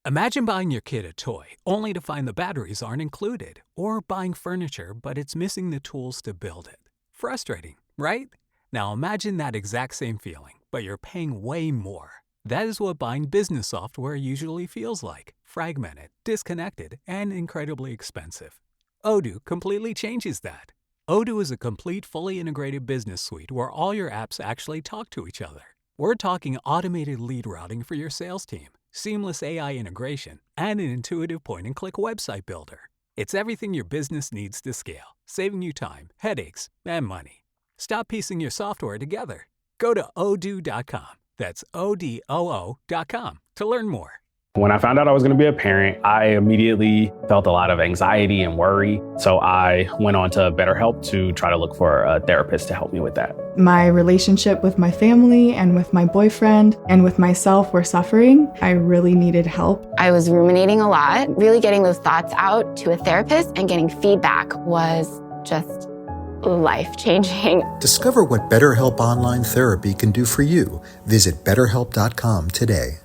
Imagine buying your kid a toy only to find the batteries aren't included, or buying furniture but it's missing the tools to build it. Frustrating, right? Now imagine that exact same feeling, but you're paying way more. That is what buying business software usually feels like: fragmented, disconnected, and incredibly expensive. Odoo completely changes that. Odoo is a complete, fully integrated business suite where all your apps actually talk to each other. We're talking automated lead routing for your sales team, seamless AI integration, and an intuitive point-and-click website builder. It's everything your business needs to scale, saving you time, headaches, and money. Stop piecing your software together. Go to odoo.com. That's ODOO.com to learn more. When I found out I was going to be a parent, I immediately felt a lot of anxiety and worry. So I went on to BetterHelp to try to look for a therapist to help me with that. My relationship with my family and with my boyfriend and with myself were suffering. I really needed help. I was ruminating a lot. Really getting those thoughts out to a therapist and getting feedback was just life-changing. Discover what BetterHelp Online Therapy can do for you. Visit BetterHelp.com today.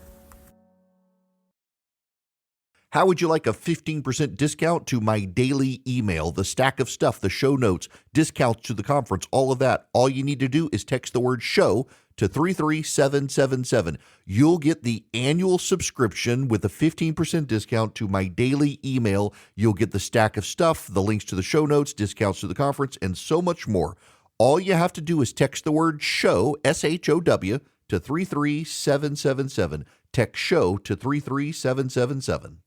How would you like a 15% discount to my daily email, the stack of stuff, the show notes, discounts to the conference, all of that? All you need to do is text the word SHOW to 33777. You'll get the annual subscription with a 15% discount to my daily email. You'll get the stack of stuff, the links to the show notes, discounts to the conference, and so much more. All you have to do is text the word SHOW, SHOW, to 33777. Text SHOW to 33777.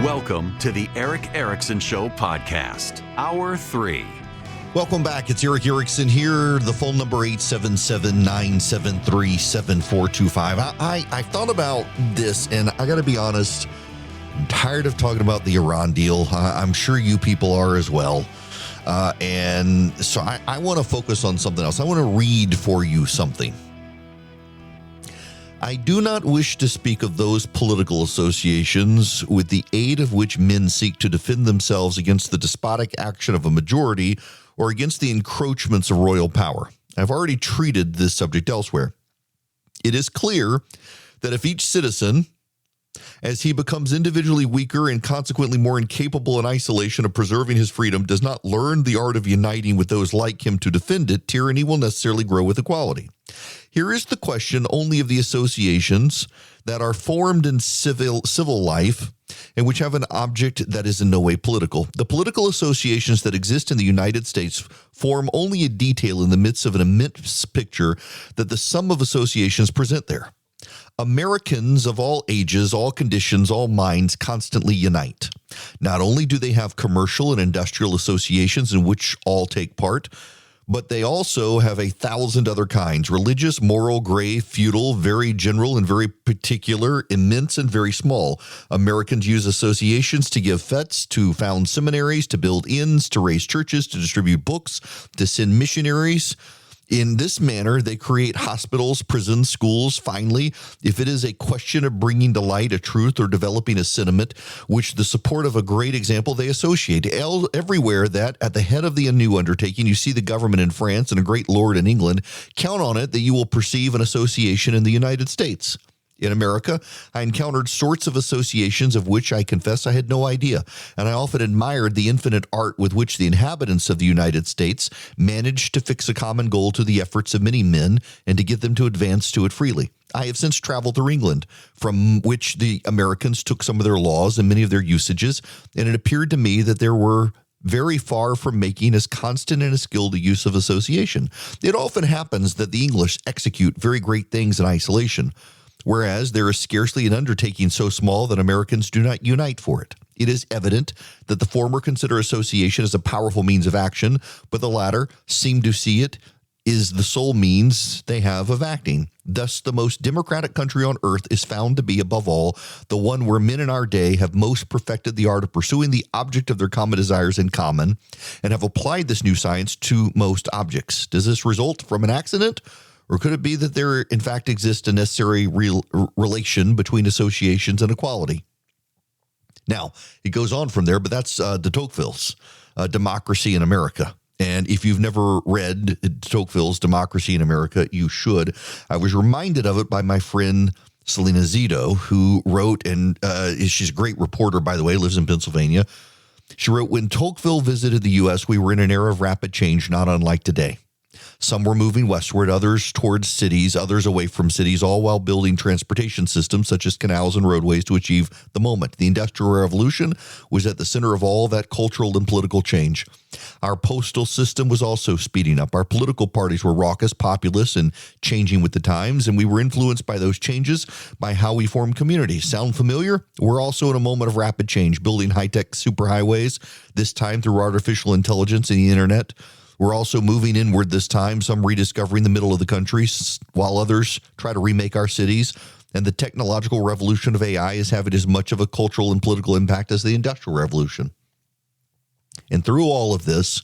Welcome to the Eric Erickson Show podcast, Hour 3. Welcome back. It's Eric Erickson here. The phone number 877-973-7425. I thought about this, and I got to be honest, I'm tired of talking about the Iran deal. I'm sure you people are as well. And so I want to focus on something else. I want to read for you something. I do not wish to speak of those political associations with the aid of which men seek to defend themselves against the despotic action of a majority or against the encroachments of royal power. I've already treated this subject elsewhere. It is clear that if each citizen, as he becomes individually weaker and consequently more incapable in isolation of preserving his freedom, does not learn the art of uniting with those like him to defend it, tyranny will necessarily grow with equality. Here is the question only of the associations that are formed in civil life and which have an object that is in no way political. The political associations that exist in the United States form only a detail in the midst of an immense picture that the sum of associations present there. Americans of all ages, all conditions, all minds constantly unite. Not only do they have commercial and industrial associations in which all take part, but they also have 1,000 other kinds: religious, moral, gray, feudal, very general and very particular, immense and very small. Americans use associations to give fetes, to found seminaries, to build inns, to raise churches, to distribute books, to send missionaries. In this manner, they create hospitals, prisons, schools. Finally, if it is a question of bringing to light a truth or developing a sentiment, which the support of a great example, they associate. Everywhere that at the head of the new undertaking, you see the government in France and a great lord in England, count on it that you will perceive an association in the United States. In America, I encountered sorts of associations of which I confess I had no idea, and I often admired the infinite art with which the inhabitants of the United States managed to fix a common goal to the efforts of many men and to get them to advance to it freely. I have since traveled through England, from which the Americans took some of their laws and many of their usages, and it appeared to me that there were very far from making as constant and as skilled a use of association. It often happens that the English execute very great things in isolation, whereas there is scarcely an undertaking so small that Americans do not unite for it. It is evident that the former consider association as a powerful means of action, but the latter seem to see it is the sole means they have of acting. Thus, the most democratic country on earth is found to be, above all, the one where men in our day have most perfected the art of pursuing the object of their common desires in common and have applied this new science to most objects. Does this result from an accident? Or could it be that there, in fact, exists a necessary relation between associations and equality? Now, it goes on from there, but that's de Tocqueville's Democracy in America. And if you've never read Tocqueville's Democracy in America, you should. I was reminded of it by my friend Selena Zito, who wrote, and she's a great reporter, by the way, lives in Pennsylvania. She wrote, when Tocqueville visited the U.S., we were in an era of rapid change, not unlike today. Some were moving westward, others towards cities, others away from cities, all while building transportation systems such as canals and roadways to achieve the moment. The Industrial Revolution was at the center of all that cultural and political change. Our postal system was also speeding up. Our political parties were raucous, populous, and changing with the times, and we were influenced by those changes by how we formed communities. Sound familiar? We're also in a moment of rapid change, building high-tech superhighways, this time through artificial intelligence and the internet. We're also moving inward this time, some rediscovering the middle of the country, while others try to remake our cities. And the technological revolution of AI is having as much of a cultural and political impact as the Industrial Revolution. And through all of this,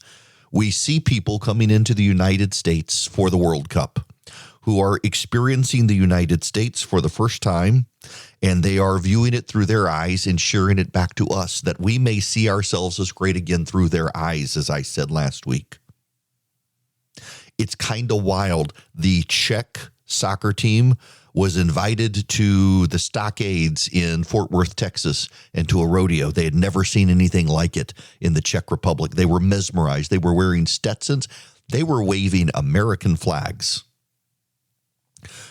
we see people coming into the United States for the World Cup who are experiencing the United States for the first time, and they are viewing it through their eyes and sharing it back to us, that we may see ourselves as great again through their eyes, as I said last week. It's kind of wild. The Czech soccer team was invited to the Stockades in Fort Worth, Texas, and to a rodeo. They had never seen anything like it in the Czech Republic. They were mesmerized. They were wearing Stetsons. They were waving American flags.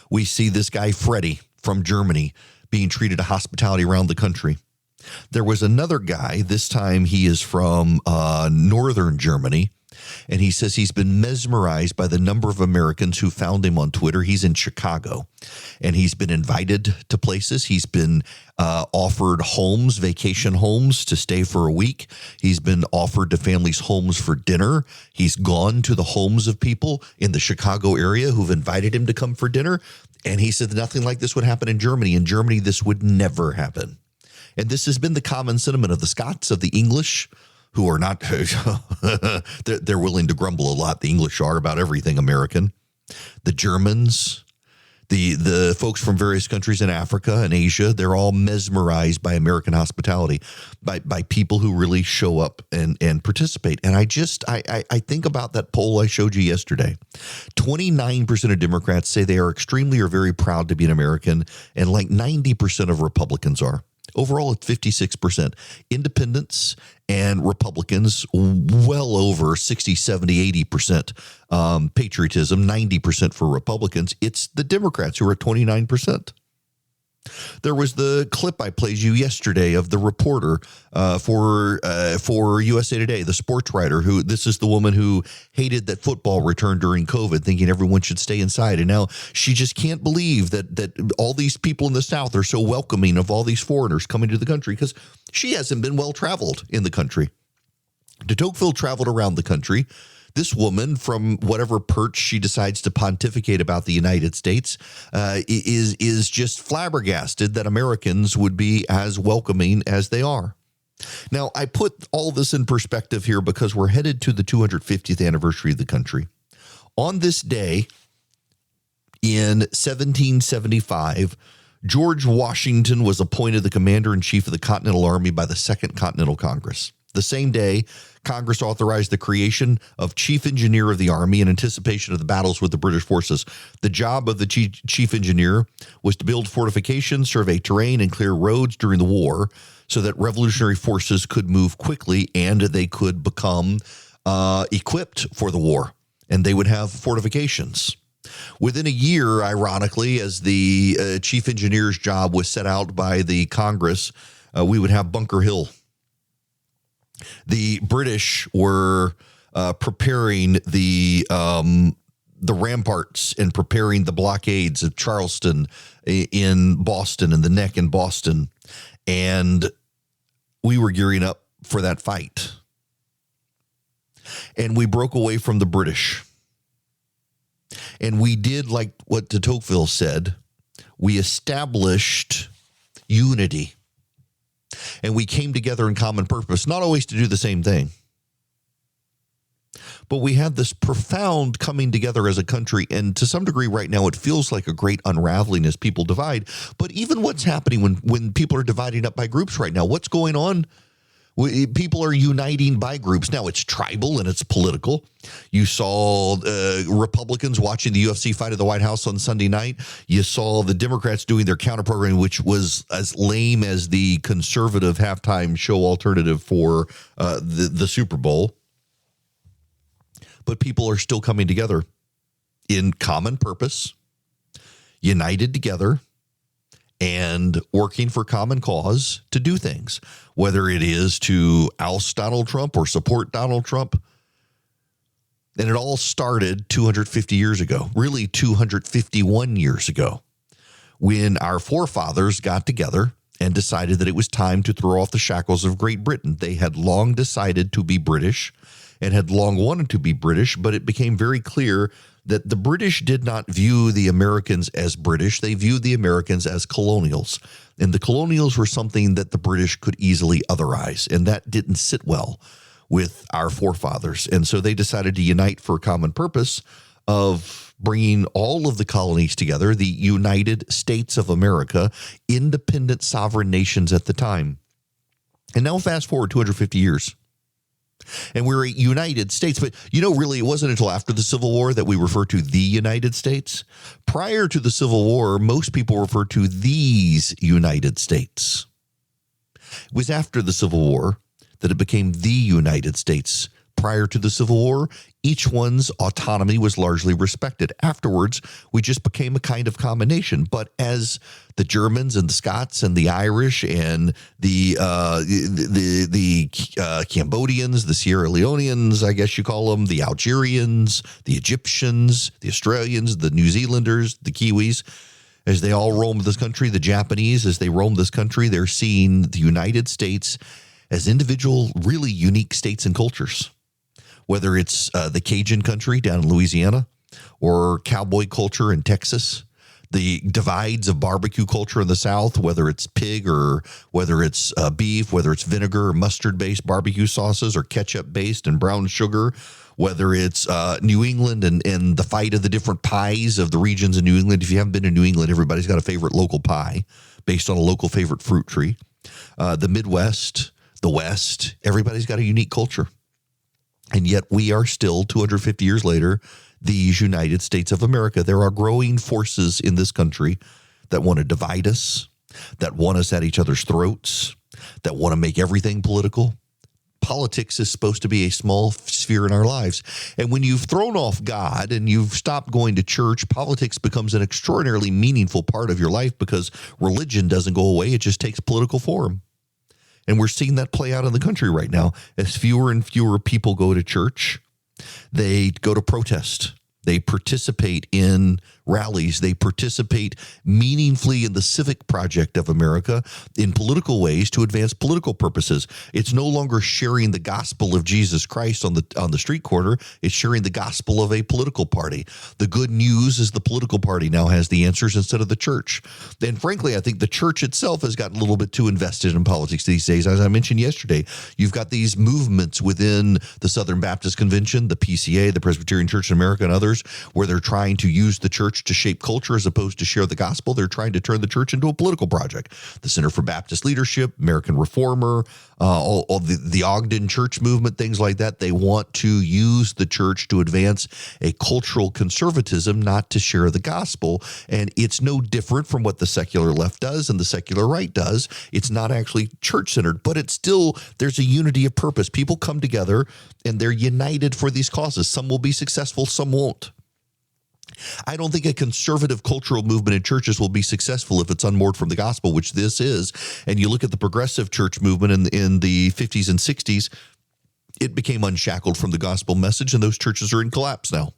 We see this guy, Freddie, from Germany, being treated to hospitality around the country. There was another guy, this time he is from northern Germany, and he says he's been mesmerized by the number of Americans who found him on Twitter. He's in Chicago, and he's been invited to places. He's been offered homes, vacation homes to stay for a week. He's been offered to families homes for dinner. He's gone to the homes of people in the Chicago area who've invited him to come for dinner. And he said nothing like this would happen in Germany. In Germany, this would never happen. And this has been the common sentiment of the Scots, of the English, who are not, they're willing to grumble a lot. The English are about everything American. The Germans, the folks from various countries in Africa and Asia, they're all mesmerized by American hospitality, by people who really show up and participate. And I think about that poll I showed you yesterday. 29% of Democrats say they are extremely or very proud to be an American, and like 90% of Republicans are. Overall, it's 56%. Independents and Republicans, well over 60, 70, 80%. Patriotism, 90% for Republicans. It's the Democrats who are at 29%. There was the clip I played you yesterday of the reporter for USA Today, the sports writer, who this is the woman who hated that football returned during COVID, thinking everyone should stay inside. And now she just can't believe that all these people in the South are so welcoming of all these foreigners coming to the country, because she hasn't been well traveled in the country. De Tocqueville traveled around the country. This woman, from whatever perch she decides to pontificate about the United States, is just flabbergasted that Americans would be as welcoming as they are. Now, I put all this in perspective here because we're headed to the 250th anniversary of the country. On this day, in 1775, George Washington was appointed the commander-in-chief of the Continental Army by the Second Continental Congress. The same day, Congress authorized the creation of chief engineer of the Army in anticipation of the battles with the British forces. The job of the chief engineer was to build fortifications, survey terrain, and clear roads during the war so that revolutionary forces could move quickly and they could become equipped for the war, and they would have fortifications. Within a year, ironically, as the chief engineer's job was set out by the Congress, we would have Bunker Hill. The British were preparing the ramparts and preparing the blockades of Charleston in Boston and the Neck in Boston, and we were gearing up for that fight. And we broke away from the British. And we did like what de Tocqueville said. We established unity. And we came together in common purpose, not always to do the same thing. But we had this profound coming together as a country. And to some degree right now, it feels like a great unraveling as people divide. But even what's happening when people are dividing up by groups right now, what's going on? People are uniting by groups. Now, it's tribal and it's political. You saw Republicans watching the UFC fight at the White House on Sunday night. You saw the Democrats doing their counter-programming, which was as lame as the conservative halftime show alternative for the Super Bowl. But people are still coming together in common purpose, united together, and working for common cause to do things, whether it is to oust Donald Trump or support Donald Trump. And it all started 250 years ago, really 251 years ago, when our forefathers got together and decided that it was time to throw off the shackles of Great Britain. They had long decided to be British and had long wanted to be British, but it became very clear that the British did not view the Americans as British. They viewed the Americans as colonials. And the colonials were something that the British could easily otherize. And that didn't sit well with our forefathers. And so they decided to unite for a common purpose of bringing all of the colonies together, the United States of America, independent sovereign nations at the time. And now fast forward 250 years. And we're a United States. But, really, it wasn't until after the Civil War that we refer to the United States. Prior to the Civil War, most people referred to these United States. It was after the Civil War that it became the United States. Prior to the Civil War, each one's autonomy was largely respected. Afterwards, we just became a kind of combination. But as the Germans and the Scots and the Irish and the Cambodians, the Sierra Leoneans, I guess you call them, the Algerians, the Egyptians, the Australians, the New Zealanders, the Kiwis, as they all roam this country, the Japanese, as they roam this country, they're seeing the United States as individual, really unique states and cultures. Whether it's the Cajun country down in Louisiana or cowboy culture in Texas, the divides of barbecue culture in the South, whether it's pig or whether it's beef, whether it's vinegar or mustard-based barbecue sauces or ketchup-based and brown sugar, whether it's New England and the fight of the different pies of the regions in New England. If you haven't been to New England, everybody's got a favorite local pie based on a local favorite fruit tree. The Midwest, the West, everybody's got a unique culture. And yet we are still, 250 years later, these United States of America. There are growing forces in this country that want to divide us, that want us at each other's throats, that want to make everything political. Politics is supposed to be a small sphere in our lives. And when you've thrown off God and you've stopped going to church, politics becomes an extraordinarily meaningful part of your life because religion doesn't go away. It just takes political form. And we're seeing that play out in the country right now. As fewer and fewer people go to church, they go to protest. They participate in rallies. They participate meaningfully in the civic project of America in political ways to advance political purposes. It's no longer sharing the gospel of Jesus Christ on the street corner. It's sharing the gospel of a political party. The good news is the political party now has the answers instead of the church. And frankly, I think the church itself has gotten a little bit too invested in politics these days. As I mentioned yesterday, you've got these movements within the Southern Baptist Convention, the PCA, the Presbyterian Church in America, and others, where they're trying to use the church to shape culture as opposed to share the gospel. They're trying to turn the church into a political project. The Center for Baptist Leadership, American Reformer, all the Ogden Church movement, things like that. They want to use the church to advance a cultural conservatism, not to share the gospel. And it's no different from what the secular left does and the secular right does. It's not actually church-centered, but it's still, there's a unity of purpose. People come together and they're united for these causes. Some will be successful, some won't. I don't think a conservative cultural movement in churches will be successful if it's unmoored from the gospel, which this is. And you look at the progressive church movement in the 50s and 60s, it became unshackled from the gospel message, and those churches are in collapse now.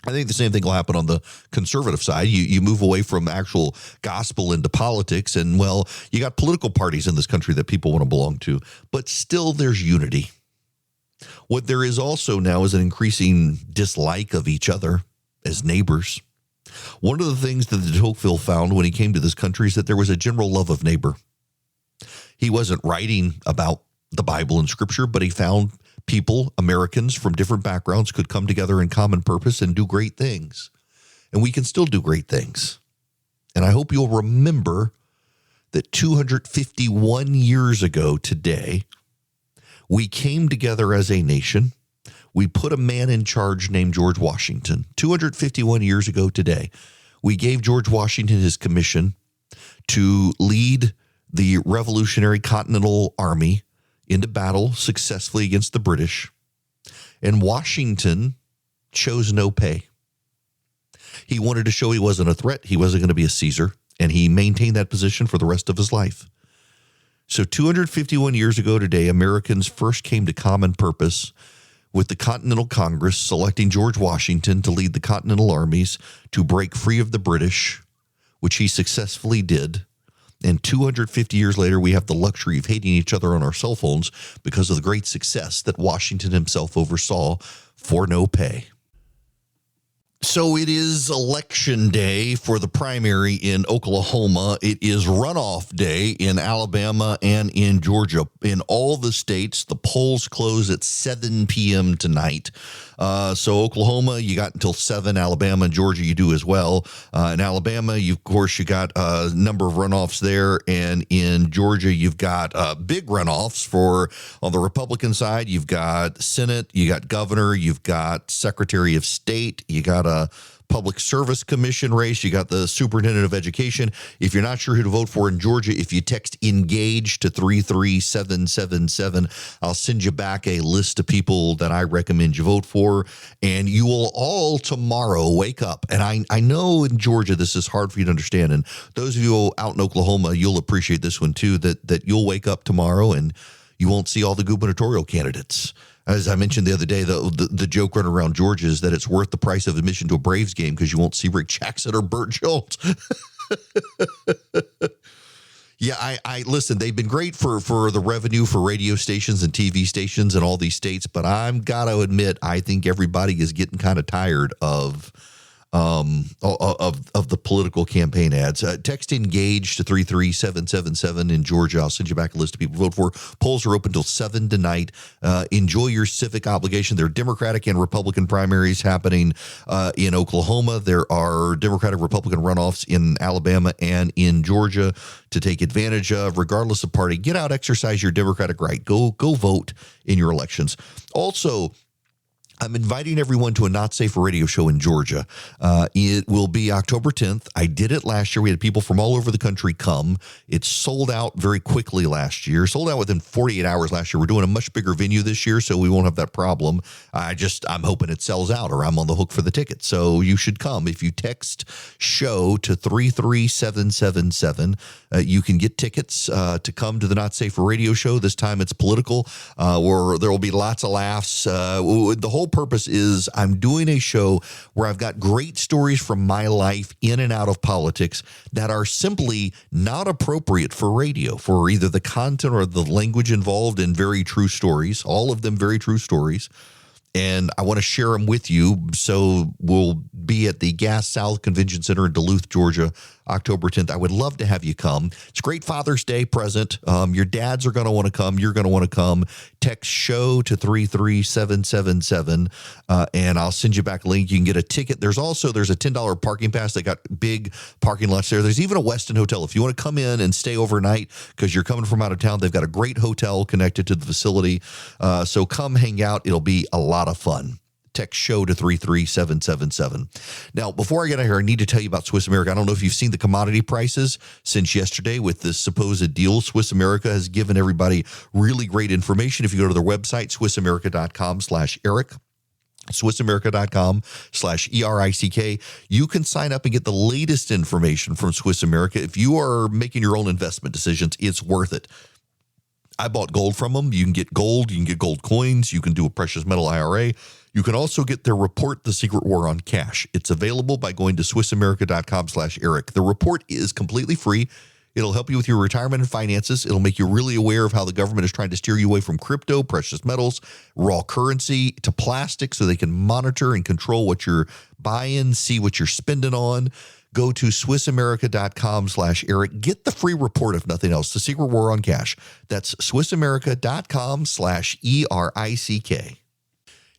I think the same thing will happen on the conservative side. You move away from actual gospel into politics, and, well, you got political parties in this country that people want to belong to, but still there's unity. What there is also now is an increasing dislike of each other as neighbors. One of the things that de Tocqueville found when he came to this country is that there was a general love of neighbor. He wasn't writing about the Bible and Scripture, but he found people, Americans from different backgrounds, could come together in common purpose and do great things. And we can still do great things. And I hope you'll remember that 251 years ago today, We came together as a nation. We put a man in charge named George Washington. 251 years ago today, we gave George Washington his commission to lead the Revolutionary Continental Army into battle successfully against the British. And Washington chose no pay. He wanted to show he wasn't a threat. He wasn't going to be a Caesar. And he maintained that position for the rest of his life. So 251 years ago today, Americans first came to common purpose with the Continental Congress selecting George Washington to lead the Continental armies to break free of the British, which he successfully did. And 250 years later, we have the luxury of hating each other on our cell phones because of the great success that Washington himself oversaw for no pay. So it is election day for the primary in Oklahoma. It is runoff day in Alabama and in Georgia. In all the states, the polls close at 7 p.m. tonight. So Oklahoma, you got until 7. Alabama and Georgia, you do as well. In Alabama, you got a number of runoffs there. And in Georgia, you've got big runoffs on the Republican side. You've got Senate, you got governor, you've got Secretary of State, you got a Public Service Commission race. You got the Superintendent of Education. If you're not sure who to vote for in Georgia, if you text ENGAGE to 33777, I'll send you back a list of people that I recommend you vote for. And you will all tomorrow wake up. And I know in Georgia this is hard for you to understand. And those of you out in Oklahoma, you'll appreciate this one too, that you'll wake up tomorrow and you won't see all the gubernatorial candidates. As I mentioned the other day, the joke running around Georgia is that it's worth the price of admission to a Braves game because you won't see Rick Jackson or Burt Schultz. Yeah, I listen, they've been great for the revenue for radio stations and TV stations in all these states, but I'm got to admit, I think everybody is getting kind of tired of the political campaign ads. Text ENGAGE to 33777 in Georgia. I'll send you back a list of people to vote for. Polls are open till 7 tonight. Enjoy your civic obligation. There are Democratic and Republican primaries happening in Oklahoma. There are Democratic Republican runoffs in Alabama and in Georgia to take advantage of. Regardless of party, get out, exercise your Democratic right. Go vote in your elections. Also, I'm inviting everyone to a Not Safe for Radio show in Georgia. It will be October 10th. I did it last year. We had people from all over the country come. It sold out very quickly last year. Sold out within 48 hours last year. We're doing a much bigger venue this year, so we won't have that problem. I'm hoping it sells out or I'm on the hook for the ticket. So you should come. If you text SHOW to 33777, you can get tickets to come to the Not Safe for Radio show. This time it's political, where there will be lots of laughs. The whole purpose is I'm doing a show where I've got great stories from my life in and out of politics that are simply not appropriate for radio, for either the content or the language involved, in very true stories, all of them very true stories. And I want to share them with you. So we'll be at the Gas South Convention Center in Duluth, Georgia, October 10th. I would love to have you come. It's a great Father's Day present. Your dads are going to want to come. You're going to want to come. Text SHOW to 33777, and I'll send you back a link. You can get a ticket. There's a $10 parking pass. They got big parking lots there. There's even a Westin hotel. If you want to come in and stay overnight because you're coming from out of town, they've got a great hotel connected to the facility. So come hang out. It'll be a lot of fun. Text SHOW to 33777. Now, before I get out here, I need to tell you about Swiss America. I don't know if you've seen the commodity prices since yesterday with this supposed deal. Swiss America has given everybody really great information. If you go to their website, SwissAmerica.com/Eric, SwissAmerica.com/ERICK, you can sign up and get the latest information from Swiss America. If you are making your own investment decisions, it's worth it. I bought gold from them. You can get gold coins. You can do a precious metal IRA. You can also get their report, The Secret War on Cash. It's available by going to SwissAmerica.com/Eric. The report is completely free. It'll help you with your retirement and finances. It'll make you really aware of how the government is trying to steer you away from crypto, precious metals, raw currency, to plastic, so they can monitor and control what you're buying, see what you're spending on. Go to SwissAmerica.com/Eric. Get the free report, if nothing else, The Secret War on Cash. That's SwissAmerica.com/ERICK.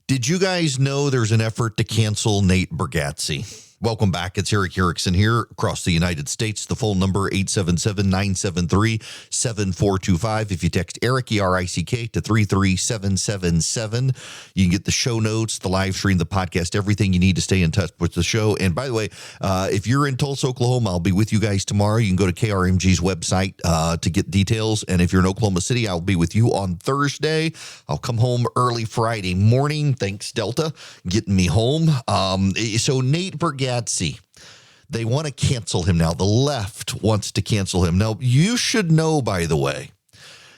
Did you guys know there's an effort to cancel Nate Bargatze? Welcome back. It's Eric Erickson here across the United States. The phone number, 877-973-7425. If you text Eric, E-R-I-C-K, to 33777, you can get the show notes, the live stream, the podcast, everything you need to stay in touch with the show. And by the way, if you're in Tulsa, Oklahoma, I'll be with you guys tomorrow. You can go to KRMG's website to get details. And if you're in Oklahoma City, I'll be with you on Thursday. I'll come home early Friday morning. Thanks, Delta, getting me home. So Nate Bargatze, they want to cancel him now. The left wants to cancel him. Now, you should know, by the way,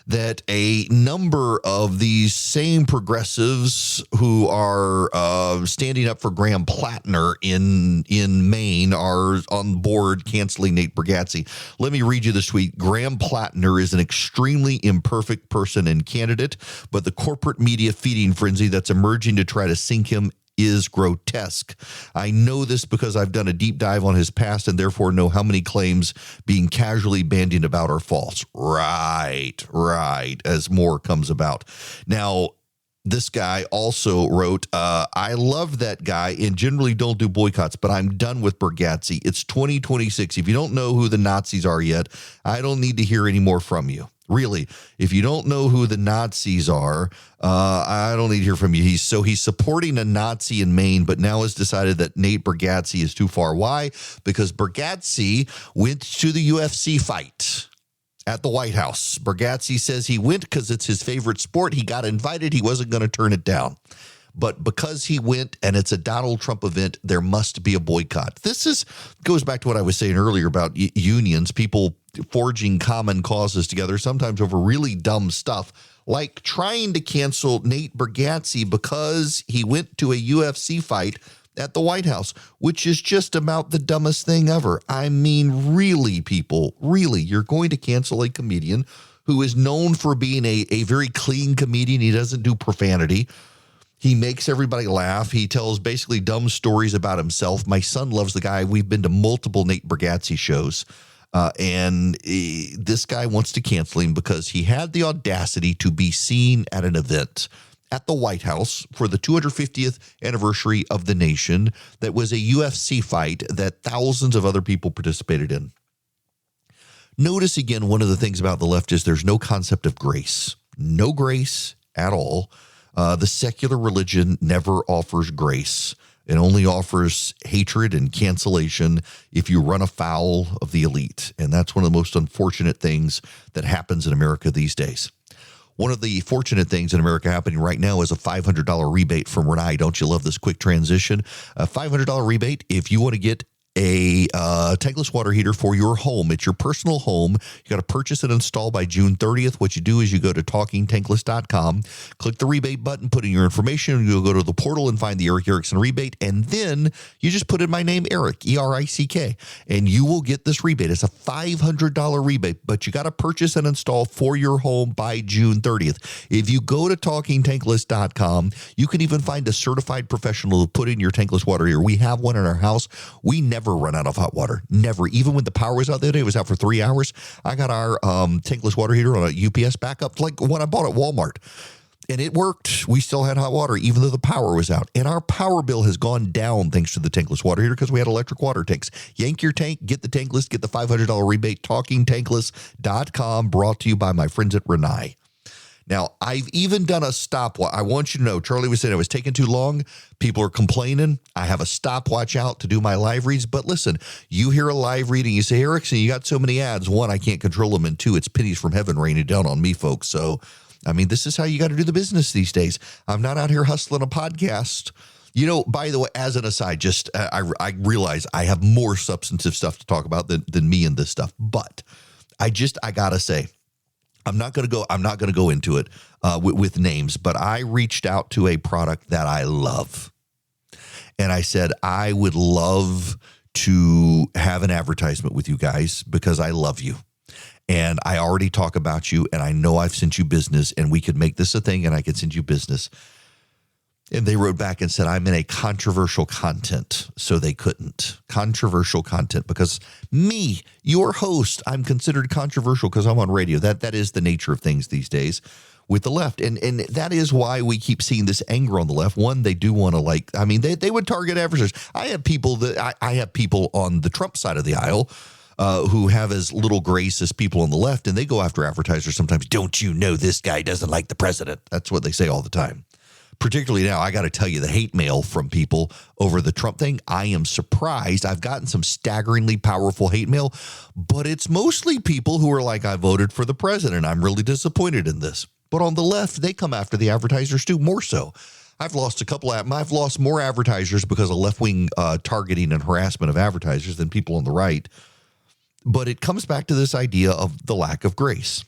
that a number of these same progressives who are standing up for Graham Plattner in Maine are on board canceling Nate Bargatze. Let me read you this tweet. Graham Plattner is an extremely imperfect person and candidate, but the corporate media feeding frenzy that's emerging to try to sink him is grotesque. I know this because I've done a deep dive on his past and therefore know how many claims being casually bandied about are false. Right, as more comes about. Now, this guy also wrote, I love that guy and generally don't do boycotts, but I'm done with Bargatze. It's 2026. If you don't know who the Nazis are yet, I don't need to hear any more from you. Really, if you don't know who the Nazis are, I don't need to hear from you. He's supporting a Nazi in Maine, but now has decided that Nate Bargatze is too far. Why? Because Bargatze went to the UFC fight at the White House. Bargatze says he went because it's his favorite sport. He got invited. He wasn't going to turn it down. But because he went and it's a Donald Trump event, there must be a boycott. This goes back to what I was saying earlier about unions, people forging common causes together, sometimes over really dumb stuff, like trying to cancel Nate Bargatze because he went to a UFC fight at the White House, which is just about the dumbest thing ever. I mean, really, people, really, you're going to cancel a comedian who is known for being a very clean comedian. He doesn't do profanity. He makes everybody laugh. He tells basically dumb stories about himself. My son loves the guy. We've been to multiple Nate Bargatze shows. And this guy wants to cancel him because he had the audacity to be seen at an event at the White House for the 250th anniversary of the nation that was a UFC fight that thousands of other people participated in. Notice again, one of the things about the left is there's no concept of grace. No grace at all. The secular religion never offers grace. It only offers hatred and cancellation if you run afoul of the elite. And that's one of the most unfortunate things that happens in America these days. One of the fortunate things in America happening right now is a $500 rebate from Renai. Don't you love this quick transition? A $500 rebate if you want to get a tankless water heater for your home. It's your personal home. You got to purchase and install by June 30th. What you do is you go to talkingtankless.com, click the rebate button, put in your information. You'll go to the portal and find the Eric Erickson rebate. And then you just put in my name, Eric, E-R-I-C-K, and you will get this rebate. It's a $500 rebate, but you got to purchase and install for your home by June 30th. If you go to talkingtankless.com, you can even find a certified professional to put in your tankless water heater. We have one in our house. We never run out of hot water. Never. Even when the power was out the other day, it was out for 3 hours. I got our tankless water heater on a UPS backup, like one I bought at Walmart. And it worked. We still had hot water, even though the power was out. And our power bill has gone down thanks to the tankless water heater because we had electric water tanks. Yank your tank, get the tankless, get the $500 rebate. TalkingTankless.com, brought to you by my friends at Renai. Now, I've even done a stopwatch. I want you to know, Charlie was saying I was taking too long. People are complaining. I have a stopwatch out to do my live reads. But listen, you hear a live read and you say, Erickson, you got so many ads. One, I can't control them. And two, it's pennies from heaven raining down on me, folks. So, I mean, this is how you got to do the business these days. I'm not out here hustling a podcast. You know, by the way, as an aside, just I realize I have more substantive stuff to talk about than me and this stuff. But I got to say, I'm not going to go into it with names, but I reached out to a product that I love. And I said, I would love to have an advertisement with you guys because I love you. And I already talk about you and I know I've sent you business and we could make this a thing and I could send you business. And they wrote back and said, I'm in a controversial content. So they couldn't. Controversial content because me, your host, I'm considered controversial because I'm on radio. That is the nature of things these days. with the left. And that is why we keep seeing this anger on the left. One, they do want to they would target advertisers. I have people on the Trump side of the aisle who have as little grace as people on the left, and they go after advertisers sometimes. Don't you know this guy doesn't like the president? That's what they say all the time. Particularly now, I got to tell you, the hate mail from people over the Trump thing, I am surprised. I've gotten some staggeringly powerful hate mail, but it's mostly people who are like, I voted for the president. I'm really disappointed in this. But on the left, they come after the advertisers too, more so. I've lost more advertisers because of left-wing targeting and harassment of advertisers than people on the right. But it comes back to this idea of the lack of grace.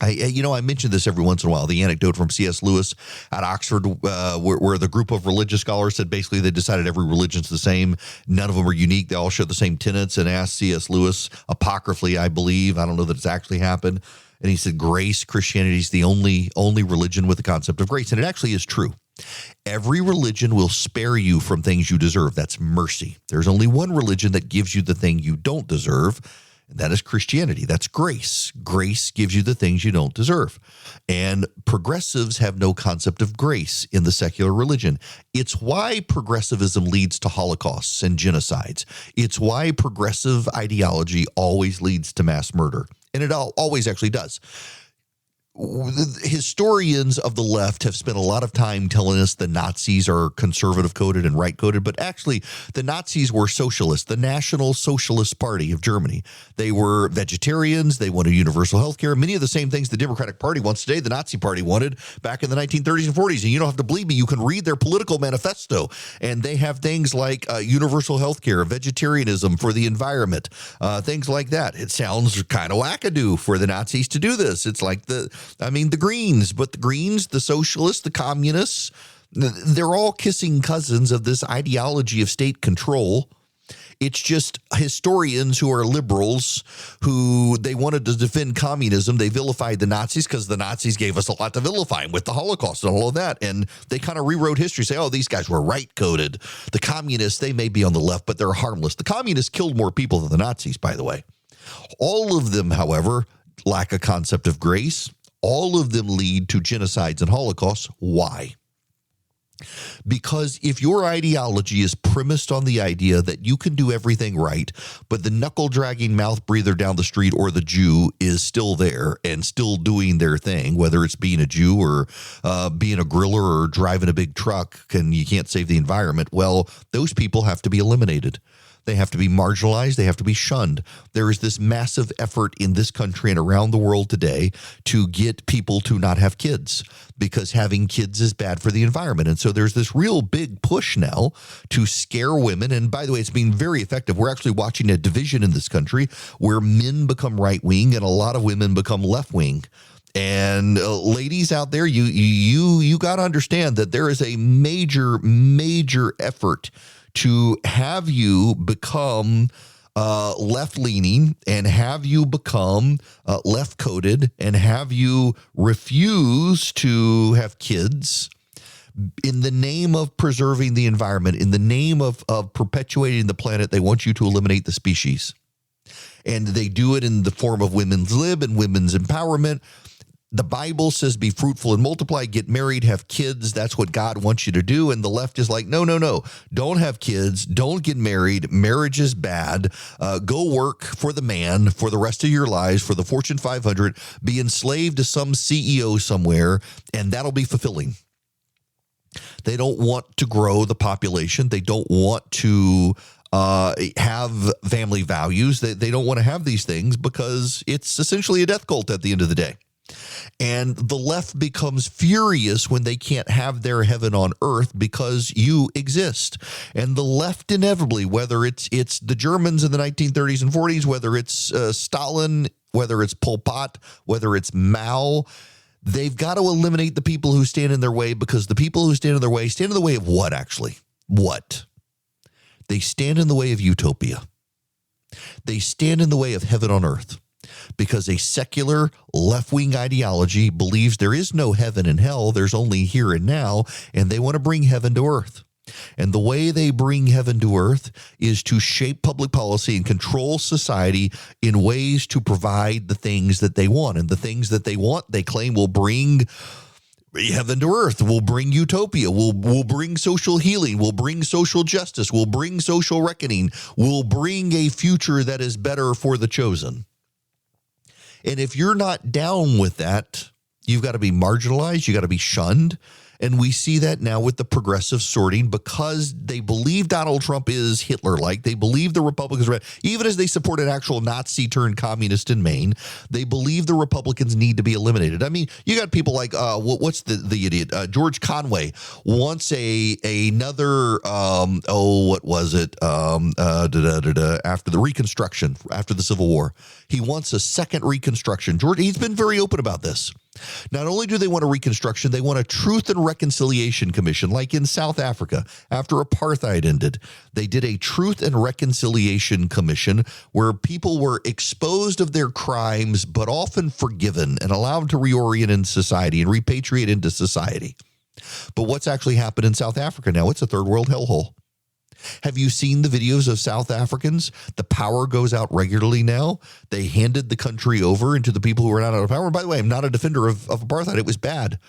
I mentioned this every once in a while, the anecdote from C.S. Lewis at Oxford, where the group of religious scholars said basically they decided every religion's the same. None of them are unique. They all share the same tenets, and asked C.S. Lewis, apocryphally, I believe, I don't know that it's actually happened, and he said, Christianity is the only religion with the concept of grace. And it actually is true. Every religion will spare you from things you deserve. That's mercy. There's only one religion that gives you the thing you don't deserve, and that is Christianity. That's grace. Grace gives you the things you don't deserve. And progressives have no concept of grace in the secular religion. It's why progressivism leads to holocausts and genocides. It's why progressive ideology always leads to mass murder. And it always actually does. Historians of the left have spent a lot of time telling us the Nazis are conservative coded and right coded, but actually the Nazis were socialists, the National Socialist Party of Germany. They were vegetarians. They wanted universal health care. Many of the same things the Democratic Party wants today, the Nazi Party wanted back in the 1930s and 40s. And you don't have to believe me. You can read their political manifesto, and they have things like universal health care, vegetarianism for the environment, things like that. It sounds kind of wackadoo for the Nazis to do this. It's like the Greens, but the Greens, the socialists, the communists, they're all kissing cousins of this ideology of state control. It's just historians who are liberals who they wanted to defend communism. They vilified the Nazis because the Nazis gave us a lot to vilify with the Holocaust and all of that. And they kind of rewrote history, say, oh, these guys were right-coded. The communists, they may be on the left, but they're harmless. The communists killed more people than the Nazis, by the way. All of them, however, lack a concept of grace. All of them lead to genocides and holocausts. Why? Because if your ideology is premised on the idea that you can do everything right, but the knuckle-dragging mouth breather down the street or the Jew is still there and still doing their thing, whether it's being a Jew or being a griller or driving a big truck, and you can't save the environment, well, those people have to be eliminated. They have to be marginalized. They have to be shunned. There is this massive effort in this country and around the world today to get people to not have kids because having kids is bad for the environment. And so there's this real big push now to scare women. And by the way, it's been very effective. We're actually watching a division in this country where men become right-wing and a lot of women become left-wing. And ladies out there, you got to understand that there is a major effort to have you become left-leaning and have you become left-coded and have you refuse to have kids in the name of preserving the environment, in the name of perpetuating the planet. They want you to eliminate the species. And they do it in the form of women's lib and women's empowerment. The Bible says be fruitful and multiply, get married, have kids. That's what God wants you to do. And the left is like, no. Don't have kids. Don't get married. Marriage is bad. Go work for the man for the rest of your lives, for the Fortune 500. Be enslaved to some CEO somewhere, and that'll be fulfilling. They don't want to grow the population. They don't want to have family values. They don't want to have these things because it's essentially a death cult at the end of the day. And the left becomes furious when they can't have their heaven on earth because you exist. And the left inevitably, whether it's the Germans in the 1930s and 40s, whether it's Stalin, whether it's Pol Pot, whether it's Mao, they've got to eliminate the people who stand in their way, because the people who stand in the way of what, actually? What? They stand in the way of utopia. They stand in the way of heaven on earth. Because a secular left-wing ideology believes there is no heaven and hell, there's only here and now, and they want to bring heaven to earth. And the way they bring heaven to earth is to shape public policy and control society in ways to provide the things that they want. And the things that they want, they claim, will bring heaven to earth, will bring utopia, will bring social healing, will bring social justice, will bring social reckoning, will bring a future that is better for the chosen. And if you're not down with that, you've got to be marginalized, you got to be shunned. And we see that now with the progressive sorting because they believe Donald Trump is Hitler-like. They believe the Republicans, even as they support an actual Nazi turned communist in Maine, they believe the Republicans need to be eliminated. I mean, you got people like, what's the idiot? George Conway wants another, what was it? After the Reconstruction, after the Civil War. He wants a second Reconstruction. George, he's been very open about this. Not only do they want a Reconstruction, they want a Truth and Reconciliation Commission, like in South Africa after apartheid ended. They did a Truth and Reconciliation Commission where people were exposed of their crimes, but often forgiven and allowed to reorient in society and repatriate into society. But what's actually happened in South Africa now? It's a third world hellhole. Have you seen the videos of South Africans? The power goes out regularly now. They handed the country over into the people who are not out of power. And by the way, I'm not a defender of apartheid. It was bad.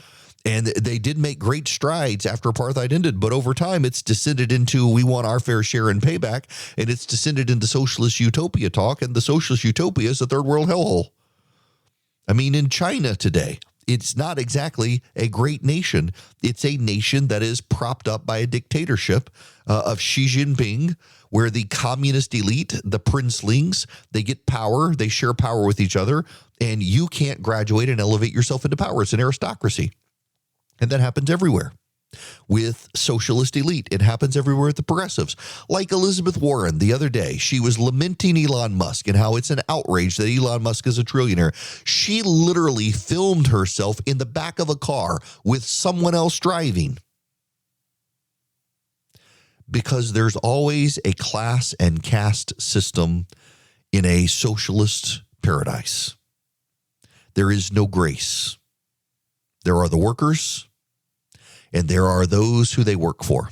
And they did make great strides after apartheid ended. But over time, it's descended into we want our fair share and payback. And it's descended into socialist utopia talk. And the socialist utopia is a third world hellhole. I mean, in China today, it's not exactly a great nation. It's a nation that is propped up by a dictatorship of Xi Jinping, where the communist elite, the princelings, they get power, they share power with each other, and you can't graduate and elevate yourself into power. It's an aristocracy. And that happens everywhere with socialist elite. It happens everywhere with the progressives. Like Elizabeth Warren the other day, she was lamenting Elon Musk and how it's an outrage that Elon Musk is a trillionaire. She literally filmed herself in the back of a car with someone else driving. Because there's always a class and caste system in a socialist paradise. There is no grace. There are the workers, and there are those who they work for.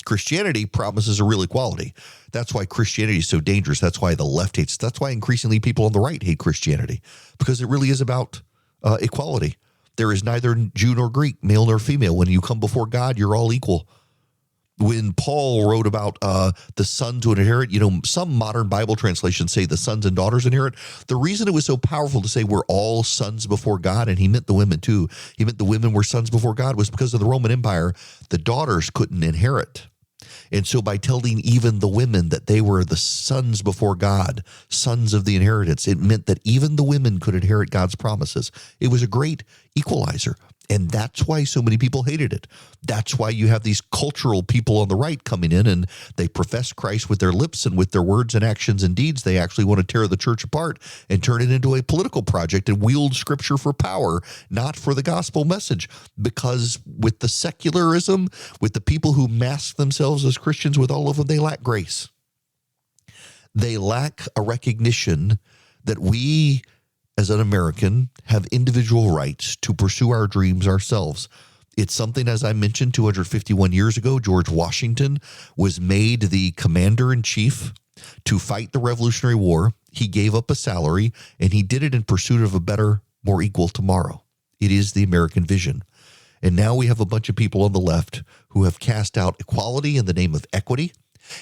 Christianity promises a real equality. That's why Christianity is so dangerous. That's why the left hates. That's why increasingly people on the right hate Christianity, because it really is about equality. There is neither Jew nor Greek, male nor female. When you come before God, you're all equal. When Paul wrote about the sons who inherit, some modern Bible translations say the sons and daughters inherit. The reason it was so powerful to say we're all sons before God, and he meant the women too, he meant the women were sons before God, was because of the Roman Empire, the daughters couldn't inherit. And so by telling even the women that they were the sons before God, sons of the inheritance, it meant that even the women could inherit God's promises. It was a great equalizer. And that's why so many people hated it. That's why you have these cultural people on the right coming in and they profess Christ with their lips and with their words and actions and deeds. They actually want to tear the church apart and turn it into a political project and wield scripture for power, not for the gospel message. Because with the secularism, with the people who mask themselves as Christians, with all of them, they lack grace. They lack a recognition that we, as an American, have individual rights to pursue our dreams ourselves. It's something, as I mentioned, 251 years ago, George Washington was made the commander-in-chief to fight the Revolutionary War. He gave up a salary, and he did it in pursuit of a better, more equal tomorrow. It is the American vision. And now we have a bunch of people on the left who have cast out equality in the name of equity.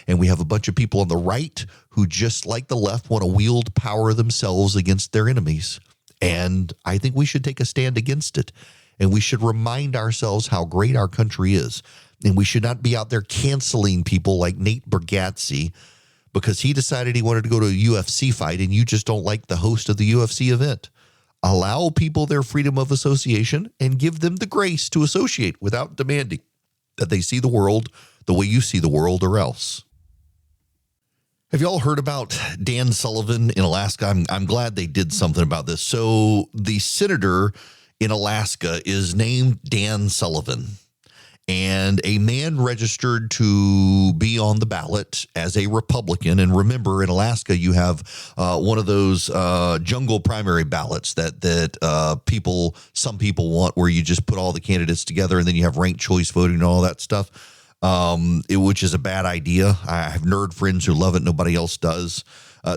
And we have a bunch of people on the right who, just like the left, want to wield power themselves against their enemies. And I think we should take a stand against it. And we should remind ourselves how great our country is. And we should not be out there canceling people like Nate Bargatze because he decided he wanted to go to a UFC fight and you just don't like the host of the UFC event. Allow people their freedom of association and give them the grace to associate without demanding that they see the world the way you see the world or else. Have you all heard about Dan Sullivan in Alaska? I'm glad they did something about this. So the senator in Alaska is named Dan Sullivan. And a man registered to be on the ballot as a Republican. And remember, in Alaska, you have one of those jungle primary ballots that some people want, where you just put all the candidates together and then you have ranked choice voting and all that stuff, which is a bad idea. I have nerd friends who love it. Nobody else does.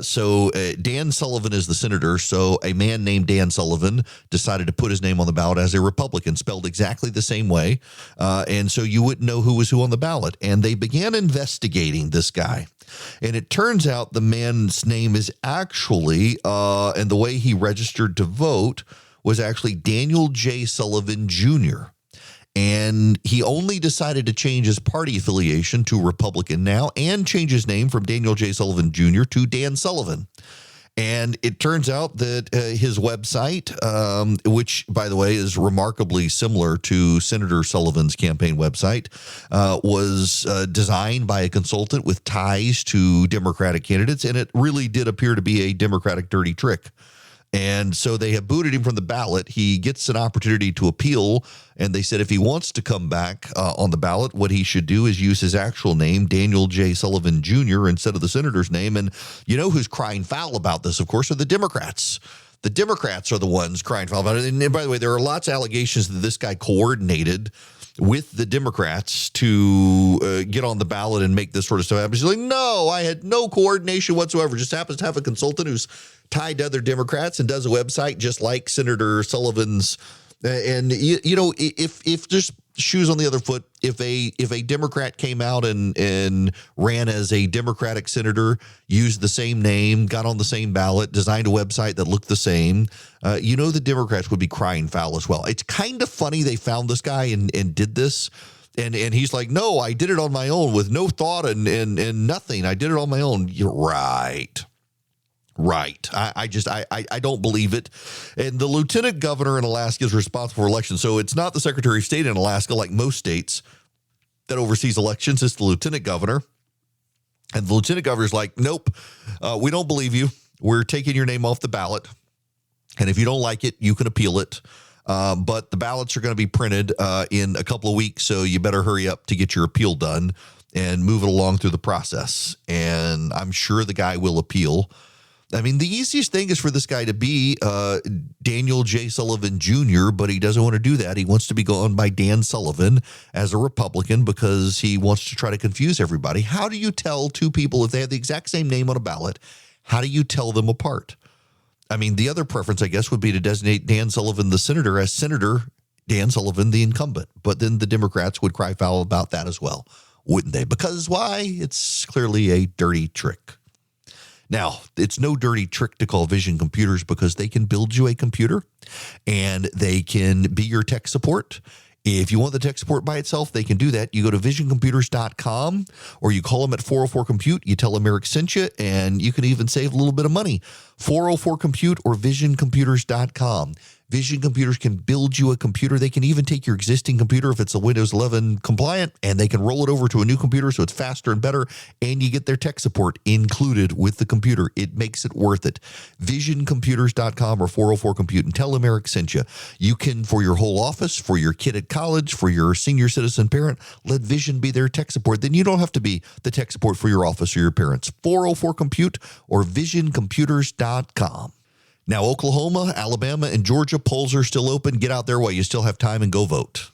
So Dan Sullivan is the senator. So a man named Dan Sullivan decided to put his name on the ballot as a Republican, spelled exactly the same way. And so you wouldn't know who was who on the ballot. And they began investigating this guy. And it turns out the man's name is actually, and the way he registered to vote was actually Daniel J. Sullivan Jr. And he only decided to change his party affiliation to Republican now and change his name from Daniel J. Sullivan Jr. to Dan Sullivan. And it turns out that his website, which, by the way, is remarkably similar to Senator Sullivan's campaign website, was designed by a consultant with ties to Democratic candidates. And it really did appear to be a Democratic dirty trick. And so they have booted him from the ballot. He gets an opportunity to appeal, and they said if he wants to come back on the ballot, what he should do is use his actual name, Daniel J. Sullivan Jr., instead of the senator's name. And you know who's crying foul about this, of course, are the Democrats. The Democrats are the ones crying foul about it. And by the way, there are lots of allegations that this guy coordinated with the Democrats to get on the ballot and make this sort of stuff happen. He's like, no, I had no coordination whatsoever. Just happens to have a consultant who's tied to other Democrats and does a website just like Senator Sullivan's. And, you know, if there's shoes on the other foot, if a Democrat came out and ran as a Democratic senator, used the same name, got on the same ballot, designed a website that looked the same, you know, the Democrats would be crying foul as well. It's kind of funny they found this guy and did this. And he's like, no, I did it on my own with no thought and nothing. I did it on my own. You're right. Right. I don't believe it. And the lieutenant governor in Alaska is responsible for elections. So it's not the secretary of state in Alaska, like most states, that oversees elections. It's the lieutenant governor. And the lieutenant governor is like, nope, we don't believe you. We're taking your name off the ballot. And if you don't like it, you can appeal it. But the ballots are going to be printed in a couple of weeks. So you better hurry up to get your appeal done and move it along through the process. And I'm sure the guy will appeal. I mean, the easiest thing is for this guy to be Daniel J. Sullivan Jr., but he doesn't want to do that. He wants to be going by Dan Sullivan as a Republican because he wants to try to confuse everybody. How do you tell two people if they have the exact same name on a ballot? How do you tell them apart? I mean, the other preference, I guess, would be to designate Dan Sullivan, the senator, as Senator Dan Sullivan, the incumbent. But then the Democrats would cry foul about that as well, wouldn't they? Because why? It's clearly a dirty trick. Now, it's no dirty trick to call Vision Computers because they can build you a computer and they can be your tech support. If you want the tech support by itself, they can do that. You go to visioncomputers.com or you call them at 404-COMPUTE. You tell them Eric sent you, and you can even save a little bit of money. 404-COMPUTE or visioncomputers.com. Vision Computers can build you a computer. They can even take your existing computer if it's a Windows 11 compliant, and they can roll it over to a new computer so it's faster and better, and you get their tech support included with the computer. It makes it worth it. Visioncomputers.com or 404-COMPUTE, and tell them Eric sent you. You can, for your whole office, for your kid at college, for your senior citizen parent, let Vision be their tech support. Then you don't have to be the tech support for your office or your parents. 404-COMPUTE or visioncomputers.com. Now, Oklahoma, Alabama, and Georgia polls are still open. Get out there while you still have time and go vote.